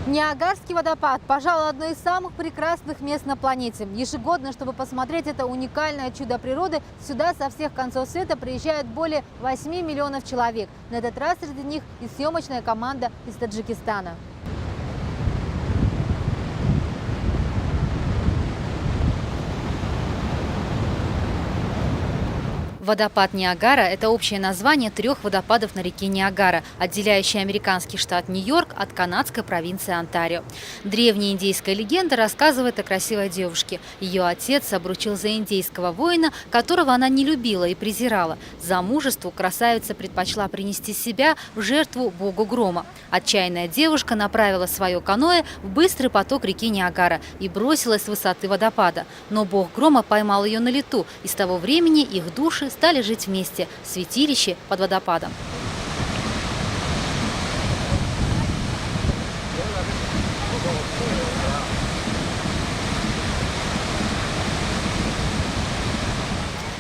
Ниагарский водопад, пожалуй, одно из самых прекрасных мест на планете. Ежегодно, чтобы посмотреть это уникальное чудо природы, сюда со всех концов света приезжают более 8 миллионов человек. На этот раз среди них и съемочная команда из Таджикистана. Водопад Ниагара – это общее название 3 водопадов на реке Ниагара, отделяющей американский штат Нью-Йорк от канадской провинции Онтарио. Древняя индейская легенда рассказывает о красивой девушке. Ее отец обручил за индейского воина, которого она не любила и презирала. За мужеству красавица предпочла принести себя в жертву богу грома. Отчаянная девушка направила свое каноэ в быстрый поток реки Ниагара и бросилась с высоты водопада. Но бог грома поймал ее на лету, и с того времени их души стали жить вместе в святилище под водопадом.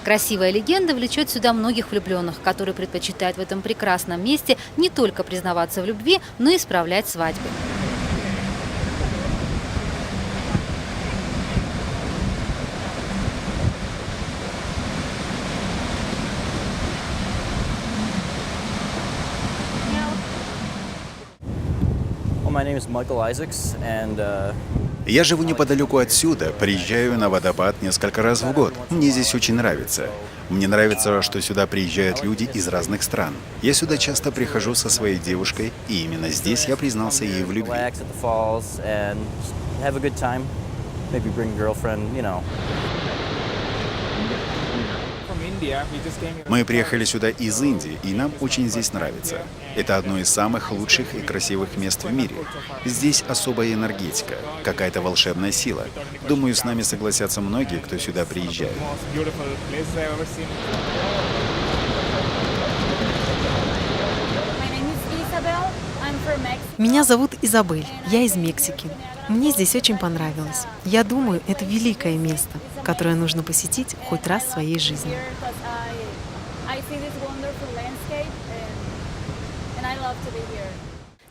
Красивая легенда влечет сюда многих влюбленных, которые предпочитают в этом прекрасном месте не только признаваться в любви, но и справлять свадьбы. Я живу неподалеку отсюда, приезжаю на водопад несколько раз в год. Мне здесь очень нравится. Мне нравится, что сюда приезжают люди из разных стран. Я сюда часто прихожу со своей девушкой, и именно здесь я признался ей в любви. Мы приехали сюда из Индии, и нам очень здесь нравится. Это одно из самых лучших и красивых мест в мире. Здесь особая энергетика, какая-то волшебная сила. Думаю, с нами согласятся многие, кто сюда приезжает. Меня зовут Изабель, я из Мексики. Мне здесь очень понравилось. Я думаю, это великое место, которое нужно посетить хоть раз в своей жизни.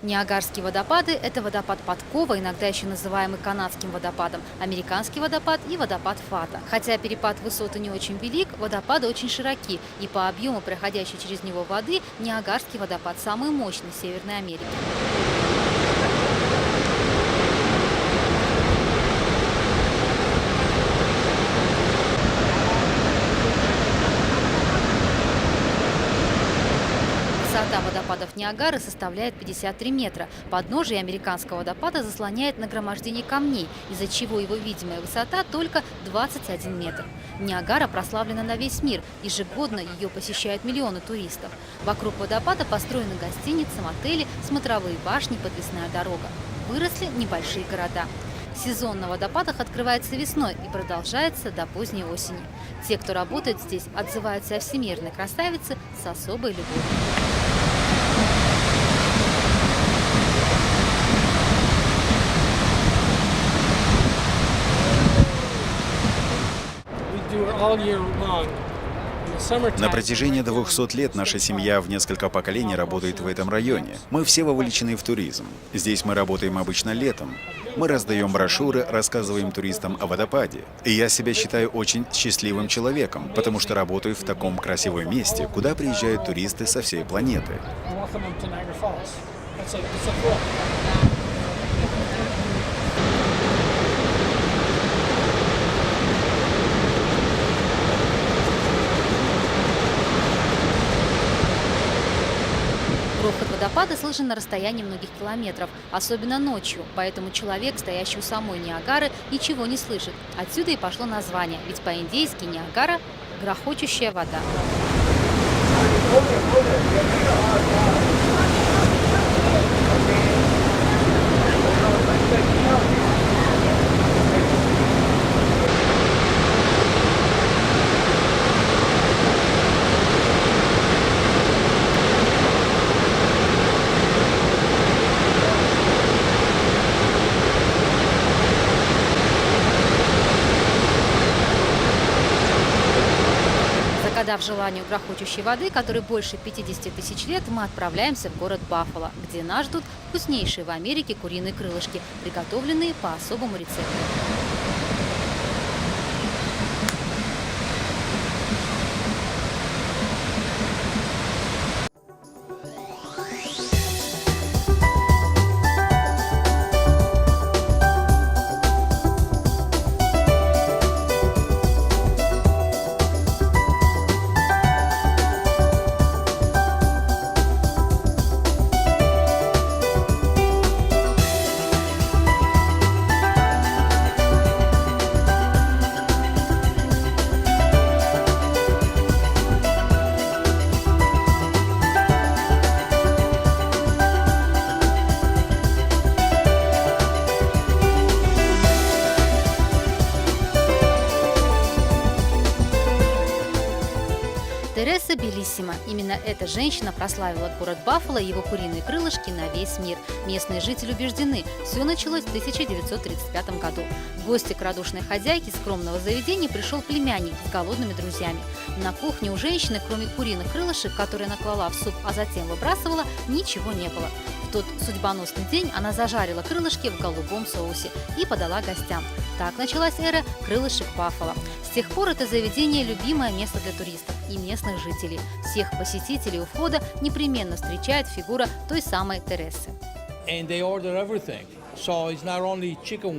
Ниагарские водопады – это водопад Подкова, иногда еще называемый канадским водопадом, американский водопад и водопад Фата. Хотя перепад высоты не очень велик, водопады очень широки, и по объему проходящей через него воды Ниагарский водопад самый мощный в Северной Америке. Высота водопадов Ниагары составляет 53 метра. Подножие американского водопада заслоняет нагромождение камней, из-за чего его видимая высота только 21 метр. Ниагара прославлена на весь мир. Ежегодно ее посещают миллионы туристов. Вокруг водопада построены гостиницы, мотели, смотровые башни, подвесная дорога. Выросли небольшие города. Сезон на водопадах открывается весной и продолжается до поздней осени. Те, кто работает здесь, отзываются о всемирной красавице с особой любовью. На протяжении 200 лет наша семья в несколько поколений работает в этом районе. Мы все вовлечены в туризм. Здесь мы работаем обычно летом. Мы раздаем брошюры, рассказываем туристам о водопаде. И я себя считаю очень счастливым человеком, потому что работаю в таком красивом месте, куда приезжают туристы со всей планеты. Грохот водопада слышен на расстоянии многих километров, особенно ночью, поэтому человек, стоящий у самой Ниагары, ничего не слышит. Отсюда и пошло название, ведь по-индейски Ниагара – грохочущая вода. Загадав желанию грохочущей воды, которой больше 50 тысяч лет, мы отправляемся в город Баффало, где нас ждут вкуснейшие в Америке куриные крылышки, приготовленные по особому рецепту. Тереса Белиссима. Именно эта женщина прославила город Баффало и его куриные крылышки на весь мир. Местные жители убеждены, все началось в 1935 году. В гости к радушной хозяйке скромного заведения пришел племянник с голодными друзьями. На кухне у женщины, кроме куриных крылышек, которые она клала в суп, а затем выбрасывала, ничего не было. В тот судьбоносный день она зажарила крылышки в голубом соусе и подала гостям. Так началась эра крылышек Баффало. С тех пор это заведение – любимое место для туристов и местных жителей. Всех посетителей у входа непременно встречает фигура той самой Тересы.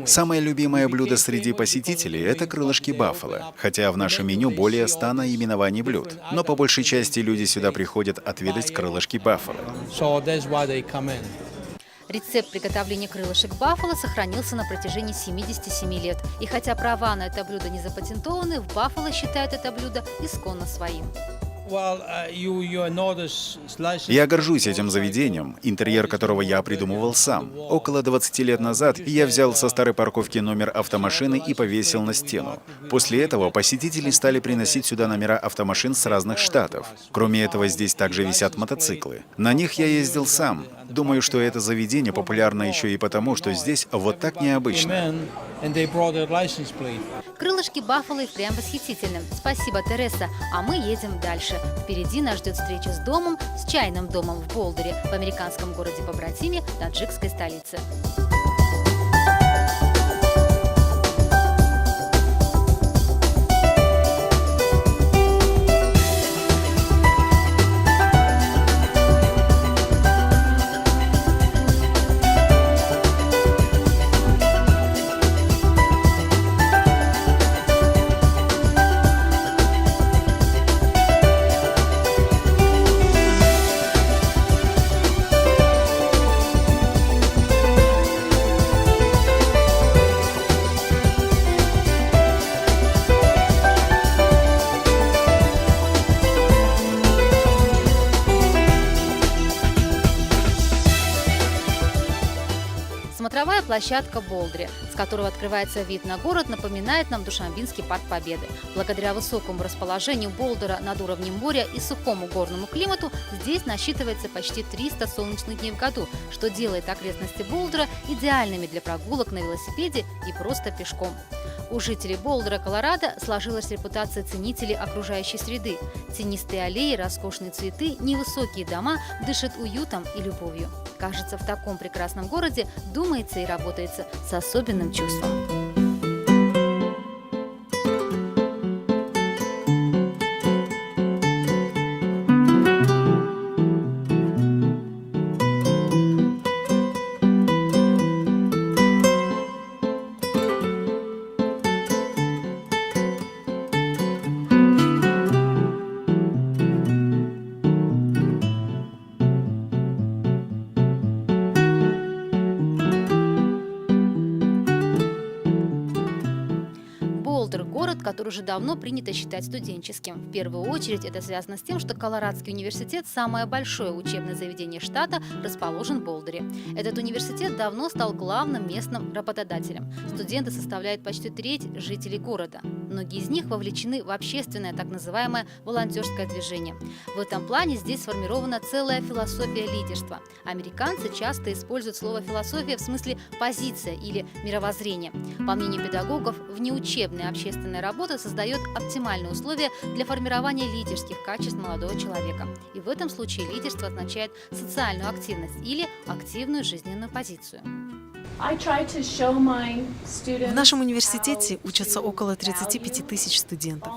Самое любимое блюдо среди посетителей – это крылышки Баффало, хотя в нашем меню более 100 наименований блюд. Но по большей части люди сюда приходят отведать крылышки Баффало. Рецепт приготовления крылышек Баффало сохранился на протяжении 77 лет. И хотя права на это блюдо не запатентованы, в Баффало считают это блюдо исконно своим. Я горжусь этим заведением, интерьер которого я придумывал сам. Около 20 лет назад я взял со старой парковки номер автомашины и повесил на стену. После этого посетители стали приносить сюда номера автомашин с разных штатов. Кроме этого, здесь также висят мотоциклы. На них я ездил сам. Думаю, что это заведение популярно еще и потому, что здесь вот так необычно. Крылышки Баффало и впрямь восхитительны. Спасибо, Тереса. А мы едем дальше. Впереди нас ждет встреча с домом, с чайным домом в Болдере, в американском городе-побратиме таджикской столицы. Смотровая площадка Болдере, с которого открывается вид на город, напоминает нам Душанбинский парк Победы. Благодаря высокому расположению Болдера над уровнем моря и сухому горному климату здесь насчитывается почти 300 солнечных дней в году, что делает окрестности Болдера идеальными для прогулок на велосипеде и просто пешком. У жителей Болдера, Колорадо, сложилась репутация ценителей окружающей среды. Тенистые аллеи, роскошные цветы, невысокие дома дышат уютом и любовью. Кажется, в таком прекрасном городе думается и работается с особенным чувством. Болдер – город, который уже давно принято считать студенческим. В первую очередь это связано с тем, что Колорадский университет, самое большое учебное заведение штата, расположен в Болдере. Этот университет давно стал главным местным работодателем. Студенты составляют почти треть жителей города. Многие из них вовлечены в общественное, так называемое волонтерское движение. В этом плане здесь сформирована целая философия лидерства. Американцы часто используют слово «философия» в смысле «позиция» или «мировоззрение». По мнению педагогов, внеучебная общественная работа работа создает оптимальные условия для формирования лидерских качеств молодого человека. И в этом случае лидерство означает социальную активность или активную жизненную позицию. В нашем университете учатся около 35 тысяч студентов.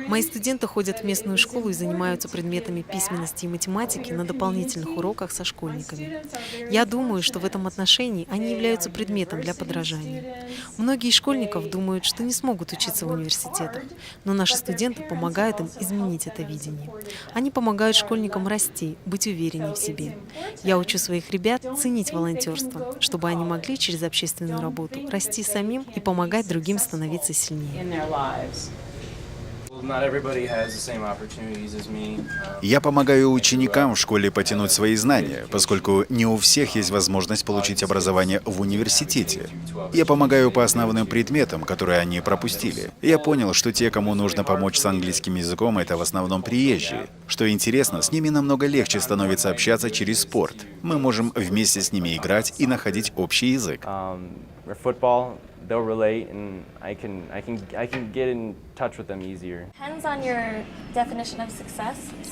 Мои студенты ходят в местную школу и занимаются предметами письменности и математики на дополнительных уроках со школьниками. Я думаю, что в этом отношении они являются предметом для подражания. Многие из школьников думают, что не смогут учиться в университетах, но наши студенты помогают им изменить это видение. Они помогают школьникам расти, быть увереннее в себе. Я учу своих ребят ценить волонтерство, чтобы они могли через общественную работу расти самим и помогать другим становиться сильнее. Я помогаю ученикам в школе потянуть свои знания, поскольку не у всех есть возможность получить образование в университете. Я помогаю по основным предметам, которые они пропустили. Я понял, что те, кому нужно помочь с английским языком, это в основном приезжие. Что интересно, с ними намного легче становится общаться через спорт. Мы можем вместе с ними играть и находить общий язык. They'll relate, and I can get in touch with them easier.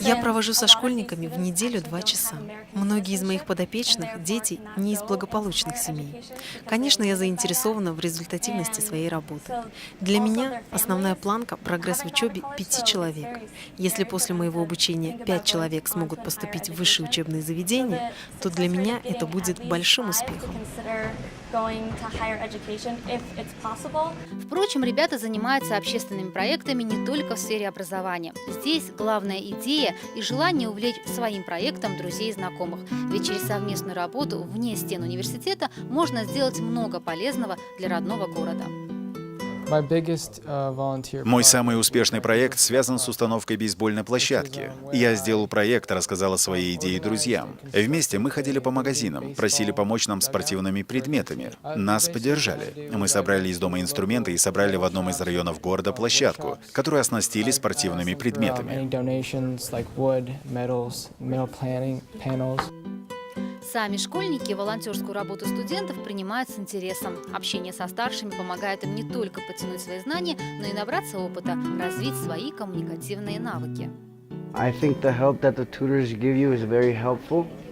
Я провожу со школьниками в неделю 2 часа. Многие из моих подопечных – дети не из благополучных семей. Конечно, я заинтересована в результативности своей работы. Для меня основная планка – прогресс в учебе 5 человек. Если после моего обучения 5 человек смогут поступить в высшие учебные заведения, то для меня это будет большим успехом. Впрочем, ребята занимаются общественными проектами не только в сфере образования. Здесь главная идея и желание увлечь своим проектом друзей и знакомых. Ведь через совместную работу вне стен университета можно сделать много полезного для родного города. Мой самый успешный проект связан с установкой бейсбольной площадки. Я сделал проект, рассказал о своей идее друзьям. Вместе мы ходили по магазинам, просили помочь нам с спортивными предметами. Нас поддержали. Мы собрали из дома инструменты и собрали в одном из районов города площадку, которую оснастили спортивными предметами. Сами школьники волонтерскую работу студентов принимают с интересом. Общение со старшими помогает им не только подтянуть свои знания, но и набраться опыта, развить свои коммуникативные навыки.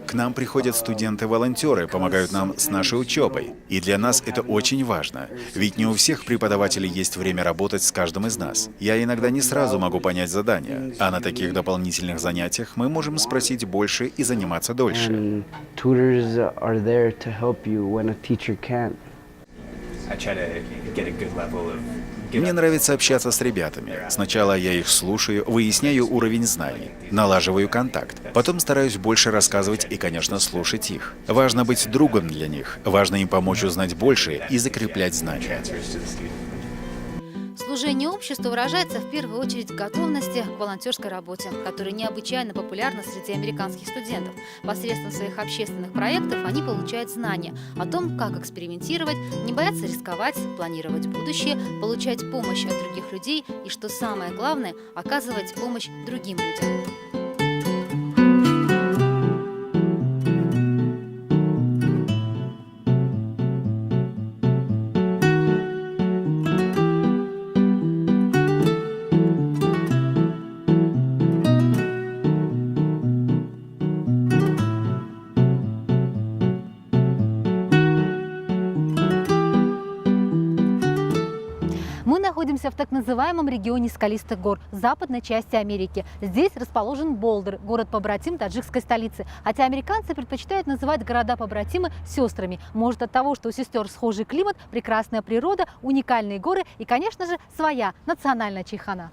К нам приходят студенты-волонтеры, помогают нам с нашей учебой. И для нас это очень важно. Ведь не у всех преподавателей есть время работать с каждым из нас. Я иногда не сразу могу понять задания, а на таких дополнительных занятиях мы можем спросить больше и заниматься дольше. Мне нравится общаться с ребятами. Сначала я их слушаю, выясняю уровень знаний, налаживаю контакт. Потом стараюсь больше рассказывать и, конечно, слушать их. Важно быть другом для них. Важно им помочь узнать больше и закреплять знания. Служение обществу выражается в первую очередь в готовности к волонтерской работе, которая необычайно популярна среди американских студентов. Посредством своих общественных проектов они получают знания о том, как экспериментировать, не бояться рисковать, планировать будущее, получать помощь от других людей и, что самое главное, оказывать помощь другим людям. Мы находимся в так называемом регионе скалистых гор, западной части Америки. Здесь расположен Болдер, город-побратим таджикской столицы. Хотя американцы предпочитают называть города-побратимы сестрами. Может, от того, что у сестер схожий климат, прекрасная природа, уникальные горы и, конечно же, своя национальная чайхана.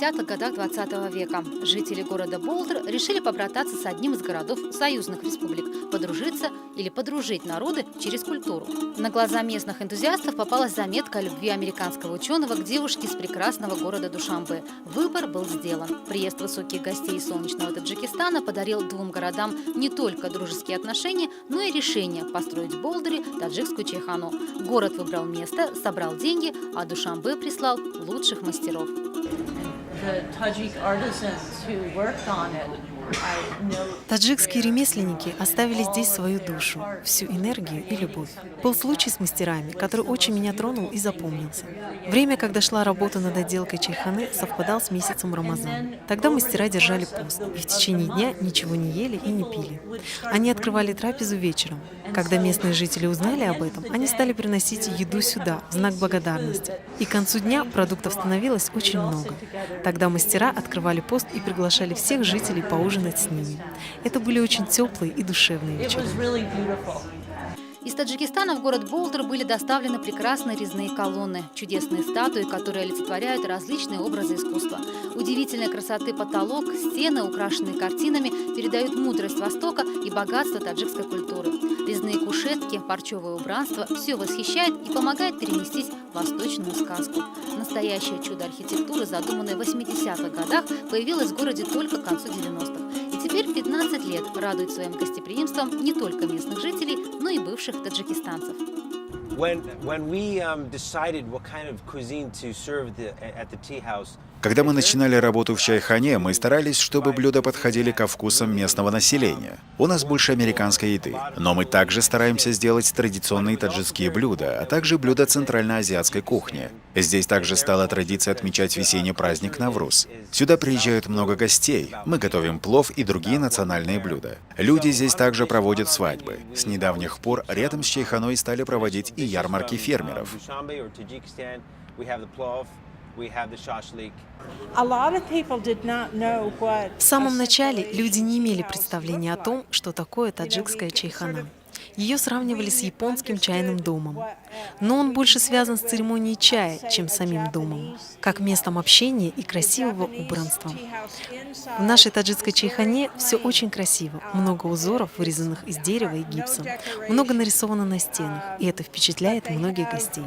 70-х годах 20 века. Жители города Болдер решили побрататься с одним из городов союзных республик, подружиться или подружить народы через культуру. На глаза местных энтузиастов попалась заметка о любви американского ученого к девушке из прекрасного города Душанбе. Выбор был сделан. Приезд высоких гостей из солнечного Таджикистана подарил двум городам не только дружеские отношения, но и решение построить в Болдере таджикскую чайхану. Город выбрал место, собрал деньги, а Душанбе прислал лучших мастеров. Таджикские ремесленники оставили здесь свою душу, всю энергию и любовь. Был случай с мастерами, который очень меня тронул и запомнился. Время, когда шла работа над отделкой чайханы, совпадал с месяцем Рамазан. Тогда мастера держали пост и в течение дня ничего не ели и не пили. Они открывали трапезу вечером. Когда местные жители узнали об этом, они стали приносить еду сюда в знак благодарности. И к концу дня продуктов становилось очень много. Тогда мастера открывали пост и приглашали всех жителей поужинать с ними. Это были очень теплые и душевные вечера. Из Таджикистана в город Болдер были доставлены прекрасные резные колонны, чудесные статуи, которые олицетворяют различные образы искусства. Удивительной красоты потолок, стены, украшенные картинами, передают мудрость Востока и богатство таджикской культуры. Резные кушетки, парчевое убранство – все восхищает и помогает перенестись в восточную сказку. Настоящее чудо архитектуры, задуманное в 80-х годах, появилось в городе только к концу 90-х. И теперь 15 лет радует своим гостеприимством не только местных жителей, но и бывших таджикистанцев. Когда мы начинали работу в чайхане, мы старались, чтобы блюда подходили ко вкусам местного населения. У нас больше американской еды, но мы также стараемся сделать традиционные таджикские блюда, а также блюда центральноазиатской кухни. Здесь также стала традиция отмечать весенний праздник Навруз. Сюда приезжают много гостей. Мы готовим плов и другие национальные блюда. Люди здесь также проводят свадьбы. С недавних пор рядом с чайханой стали проводить и ярмарки фермеров. В самом начале люди не имели представления о том, что такое таджикская чайхана. Ее сравнивали с японским чайным домом. Но он больше связан с церемонией чая, чем с самим домом, как местом общения и красивого убранства. В нашей таджикской чайхане все очень красиво. Много узоров, вырезанных из дерева и гипса. Много нарисовано на стенах, и это впечатляет многих гостей.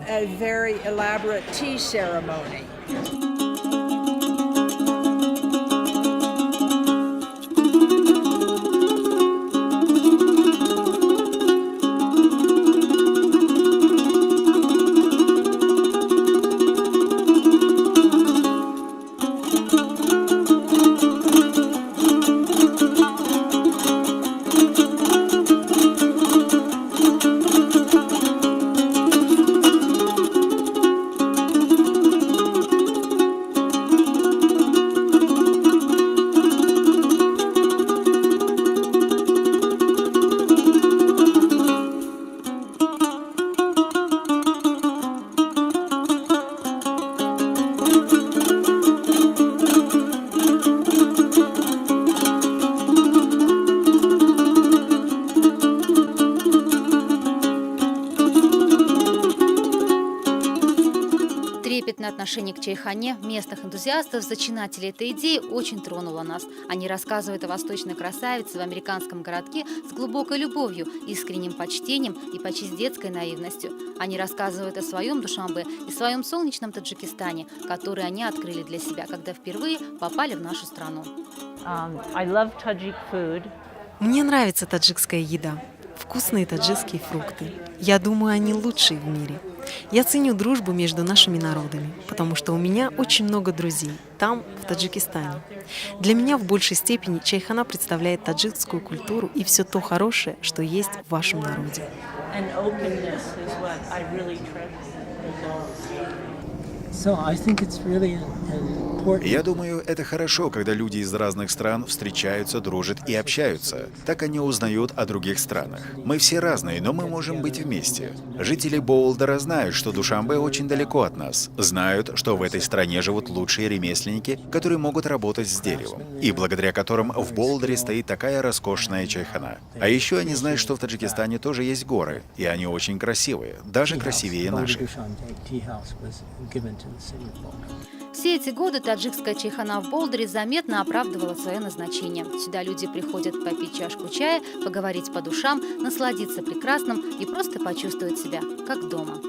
Трепетное отношение к чайхане местных энтузиастов, зачинателей этой идеи, очень тронуло нас. Они рассказывают о восточной красавице в американском городке с глубокой любовью, искренним почтением и почти с детской наивностью. Они рассказывают о своем Душанбе и своем солнечном Таджикистане, который они открыли для себя, когда впервые попали в нашу страну. Мне нравится таджикская еда. Вкусные таджикские фрукты. Я думаю, они лучшие в мире. Я ценю дружбу между нашими народами, потому что у меня очень много друзей там, в Таджикистане. Для меня в большей степени чайхана представляет таджикскую культуру и все то хорошее, что есть в вашем народе. Я думаю, это хорошо, когда люди из разных стран встречаются, дружат и общаются. Так они узнают о других странах. Мы все разные, но мы можем быть вместе. Жители Болдера знают, что Душанбе очень далеко от нас. Знают, что в этой стране живут лучшие ремесленники, которые могут работать с деревом, и благодаря которым в Болдере стоит такая роскошная чайхана. А еще они знают, что в Таджикистане тоже есть горы, и они очень красивые, даже красивее наших. Все эти годы таджикская чайхана в Болдере заметно оправдывала свое назначение. Сюда люди приходят попить чашку чая, поговорить по душам, насладиться прекрасным и просто почувствовать себя как дома.